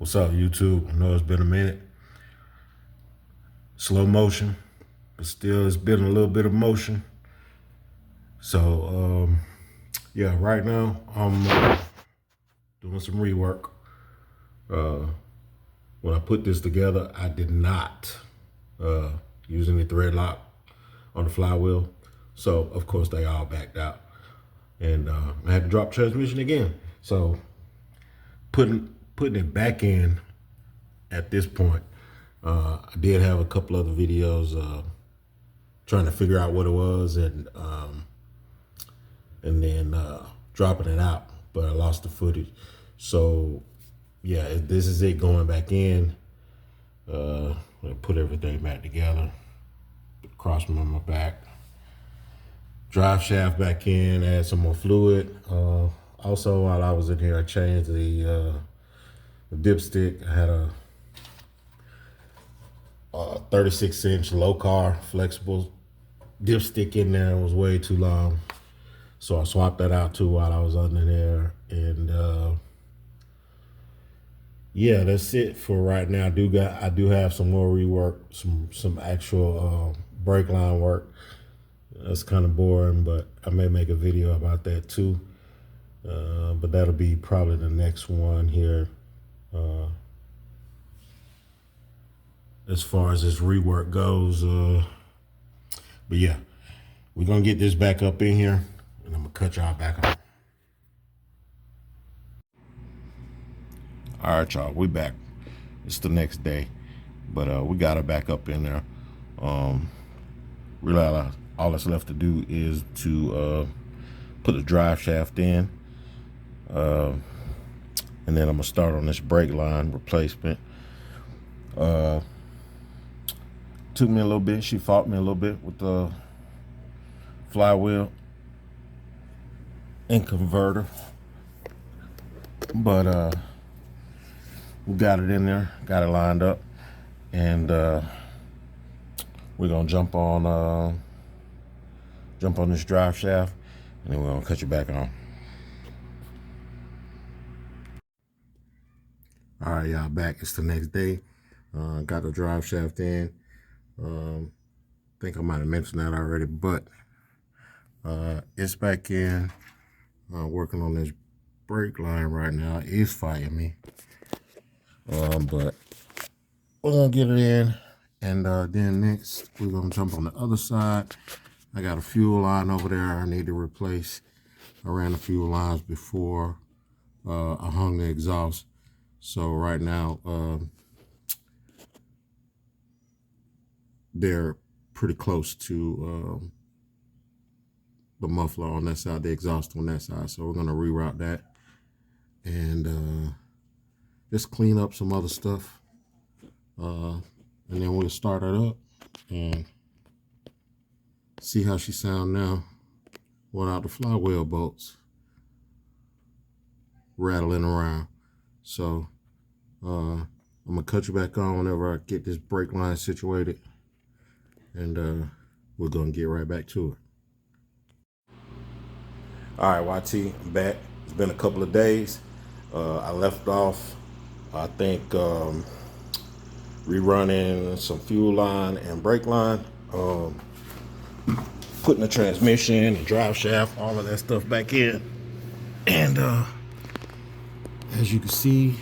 What's up, YouTube? I know it's been a minute. Slow motion, but still it's been a little bit of motion. So, yeah, right now I'm doing some rework. When I put this together, I did not use any thread lock on the flywheel. So, of course, they all backed out. And I had to drop transmission again. So, putting it back in at this point, I did have a couple other videos trying to figure out what it was and then dropping it out, but I lost the footage. So yeah, this is it going back in. Put everything back together, cross them on my back, drive shaft back in, add some more fluid. Also, while I was in here, I changed the dipstick. I had a 36-inch low car flexible dipstick in there. It was way too long, so I swapped that out too while I was under there. And yeah, that's it for right now. I do have some more rework, some actual brake line work. That's kind of boring, but I may make a video about that too. But that'll be probably the next one here. As far as this rework goes, but yeah, we're gonna get this back up in here, and I'm gonna cut y'all back on. All right, y'all, we back. It's the next day, but we got it back up in there. Really, all that's left to do is to put the drive shaft in, and then I'm gonna start on this brake line replacement. Took me a little bit. She fought me a little bit with the flywheel and converter, but we got it in there, got it lined up, and we're gonna jump on this drive shaft, and then we're gonna cut you back on. All right, y'all, back. It's the next day. Got the drive shaft in. Think I might have mentioned that already, but it's back in. Working on this brake line right now. It's fighting me, but we're gonna get it in, and then next we're gonna jump on the other side. I got a fuel line over there I need to replace. I ran the fuel lines before I hung the exhaust, so right now they're pretty close to the muffler on that side, the exhaust on that side. So we're gonna reroute that and just clean up some other stuff, and then we'll start her up and see how she sound now without the flywheel bolts rattling around. So I'm gonna cut you back on whenever I get this brake line situated, and we're gonna get right back to it. All right, YT, I'm back. It's been a couple of days. I left off, I think, rerunning some fuel line and brake line, putting the transmission and drive shaft, all of that stuff back in. And as you can see,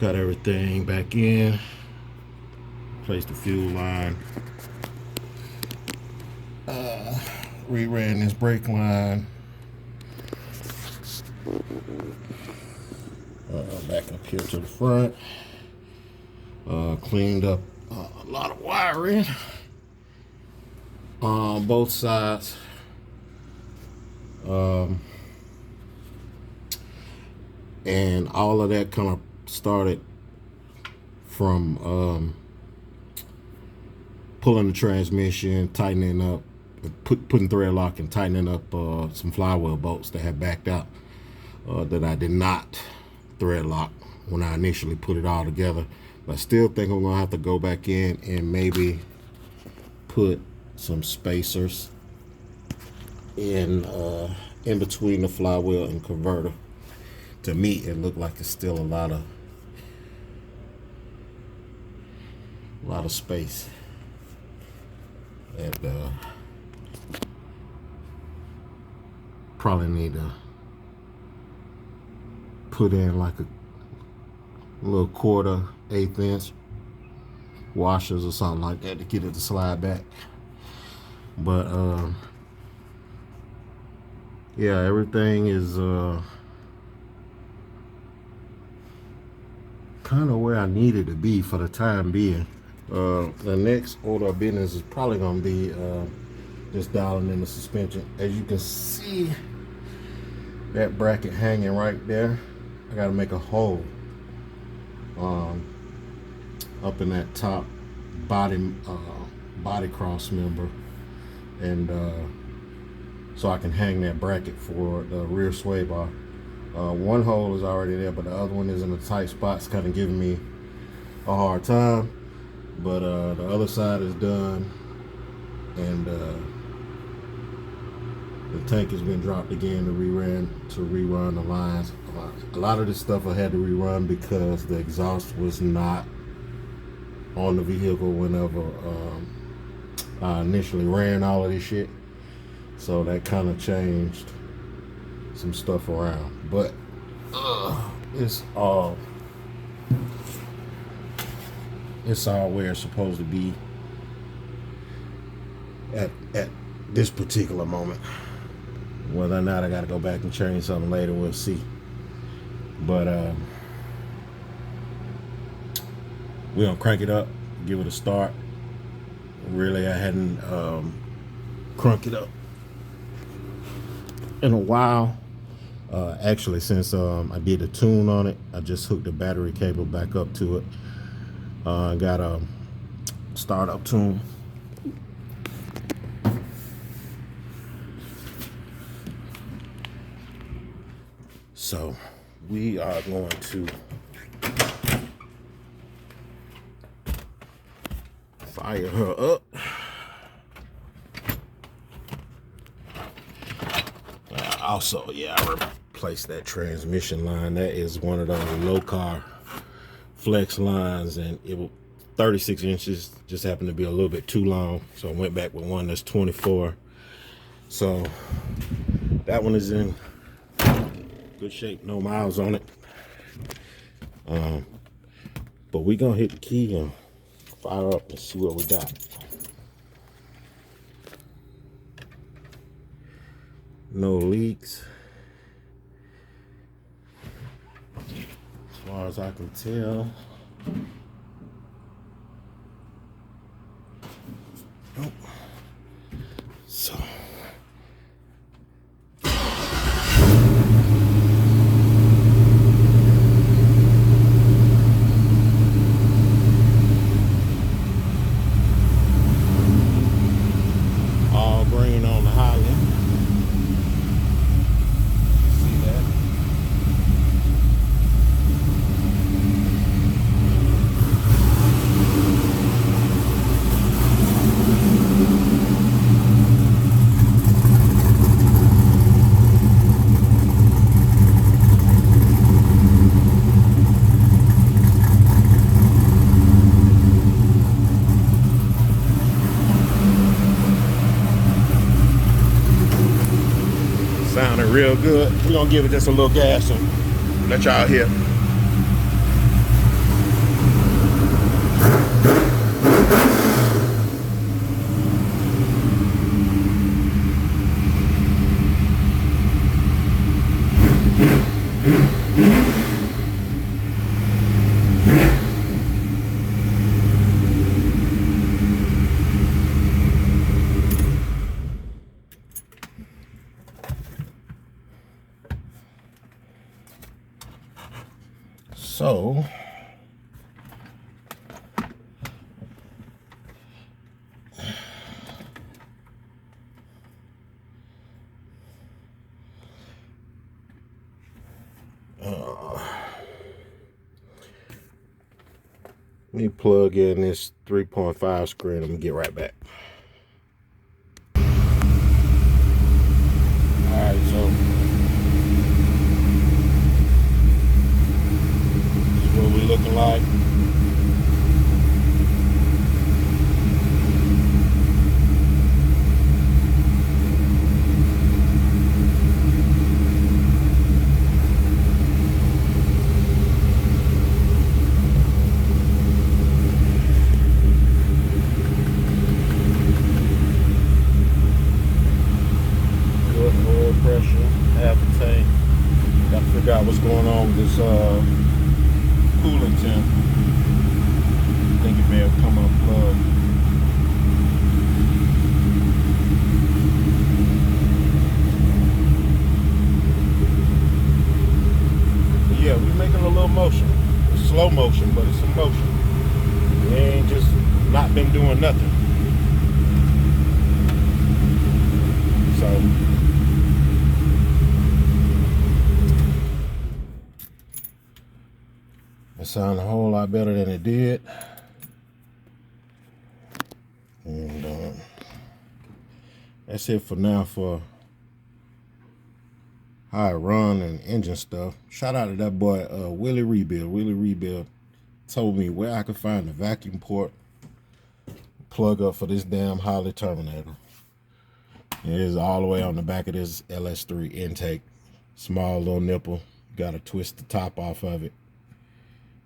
got everything back in. Placed the fuel line. Reran this brake line. Back up here to the front. Cleaned up a lot of wiring on both sides. And all of that kind of started from pulling the transmission, tightening up, putting thread lock and tightening up some flywheel bolts that had backed out that I did not thread lock when I initially put it all together. But I still think I'm gonna have to go back in and maybe put some spacers in between the flywheel and converter. To me, it looked like it's still a lot of a lot of space. And probably need to put in like a little 1/4, 1/8 washers or something like that to get it to slide back. But yeah, everything is kind of where I need it to be for the time being. The next order of business is probably going to be just dialing in the suspension. As you can see, that bracket hanging right there, I got to make a hole up in that top body cross member, and so I can hang that bracket for the rear sway bar. One hole is already there, but the other one is in a tight spot. It's kind of giving me a hard time, but the other side is done, and the tank has been dropped again to rerun the lines. A lot of this stuff I had to rerun because the exhaust was not on the vehicle whenever I initially ran all of this shit, so that kind of changed some stuff around. But it's all where it's supposed to be at this particular moment. Whether or not I got to go back and change something later, we'll see. But we're gonna crank it up, give it a start. Really, I hadn't cranked it up in a while. Actually, since I did a tune on it, I just hooked the battery cable back up to it. Got a startup tune. So we are going to fire her up. Also, yeah, I replaced that transmission line. That is one of those low car flex lines, and it was 36 inches, just happened to be a little bit too long, so I went back with one that's 24. So that one is in good shape, no miles on it. But we gonna hit the key and fire up and see what we got. No leaks, as far as I can tell. Nope. So all bringing on the Highland. Sounding real good. We're gonna give it just a little gas and let y'all hear. So let me plug in this 3.5 screen. I'm gonna get right back. All right, so this is what we're looking like. Forgot what's going on with this coolant temp. I think it may have come unplugged. Yeah, we're making a little motion. It's slow motion, but it's some motion. We ain't just not been doing nothing. So it sounds a whole lot better than it did. And that's it for now for how I run and engine stuff. Shout out to that boy Willie Rebuild. Willie Rebuild told me where I could find the vacuum port plug up for this damn Holley Terminator. It is all the way on the back of this LS3 intake. Small little nipple. You gotta twist the top off of it.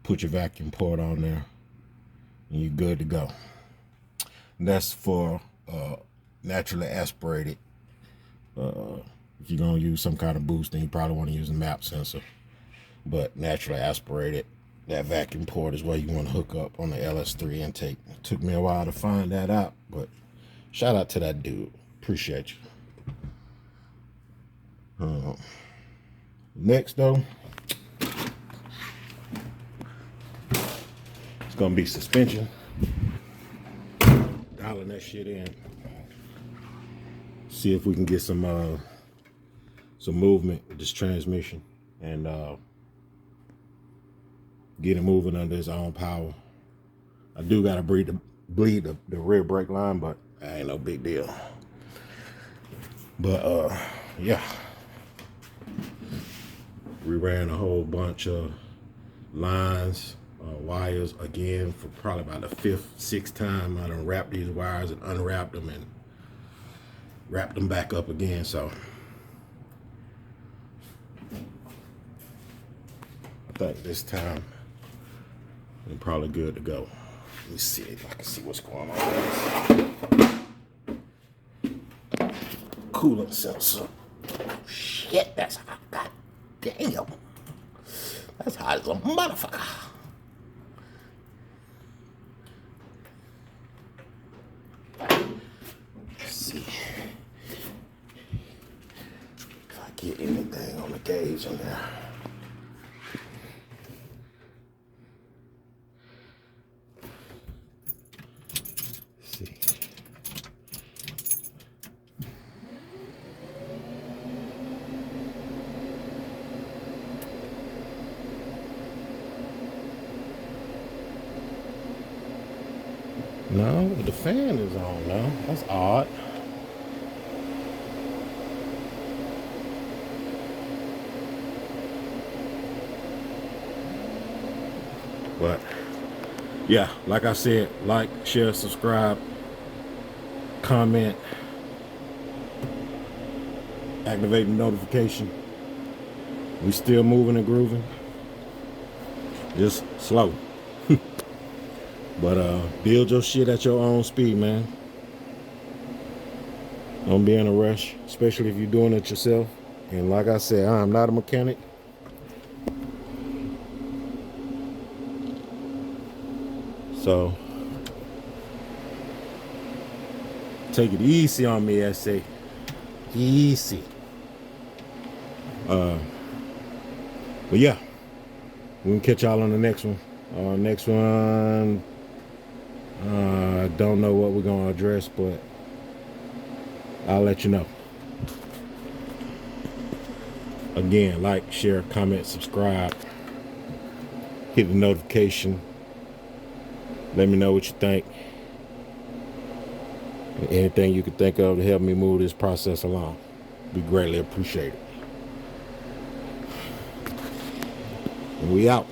Put your vacuum port on there. And you're good to go. And that's for naturally aspirated. If you're gonna use some kind of boost, then you probably want to use a map sensor. But naturally aspirated, that vacuum port is where you want to hook up on the LS3 intake. It took me a while to find that out, but shout out to that dude. Appreciate you. Next though, it's gonna be suspension. Dialing that shit in. See if we can get some movement with this transmission and get it moving under its own power. I do gotta bleed the rear brake line, but that ain't no big deal. But yeah, we ran a whole bunch of lines, wires again for probably about the 5th, 6th time. I done wrapped these wires and unwrapped them and wrapped them back up again. So I think this time we're probably good to go. Let me see if I can see what's going on. Coolant sensor. Shit, that's hot. God damn. That's hot as a motherfucker. Let's see if I get anything on the gauge in there. No, the fan is on now. That's odd. But yeah, like I said, like, share, subscribe, comment, activate the notification. We still moving and grooving. Just slow. But build your shit at your own speed, man. Don't be in a rush, especially if you're doing it yourself. And like I said, I'm not a mechanic. So take it easy on me, I say. Easy. But yeah, we can catch y'all on the next one. Next one, I don't know what we're gonna address, but I'll let you know. Again, like, share, comment, subscribe, hit the notification. Let me know what you think. Anything you could think of to help me move this process along. We greatly appreciate it. And we out.